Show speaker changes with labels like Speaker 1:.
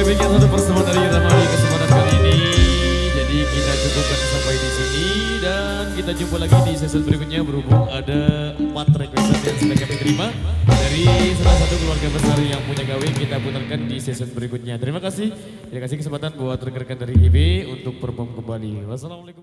Speaker 1: demikian satu pertemuan dari kita di kesempatan kali ini. Jadi kita cukupkan sampai di sini dan kita jumpa lagi di season berikutnya berhubung ada 4 requestan yang sudah kami terima dari salah satu keluarga besar yang punya gawe kita putarkan di season berikutnya. Terima kasih. Terima kasih kesempatan buat rekan-rekan dari IB untuk perform kembali. Wassalamualaikum.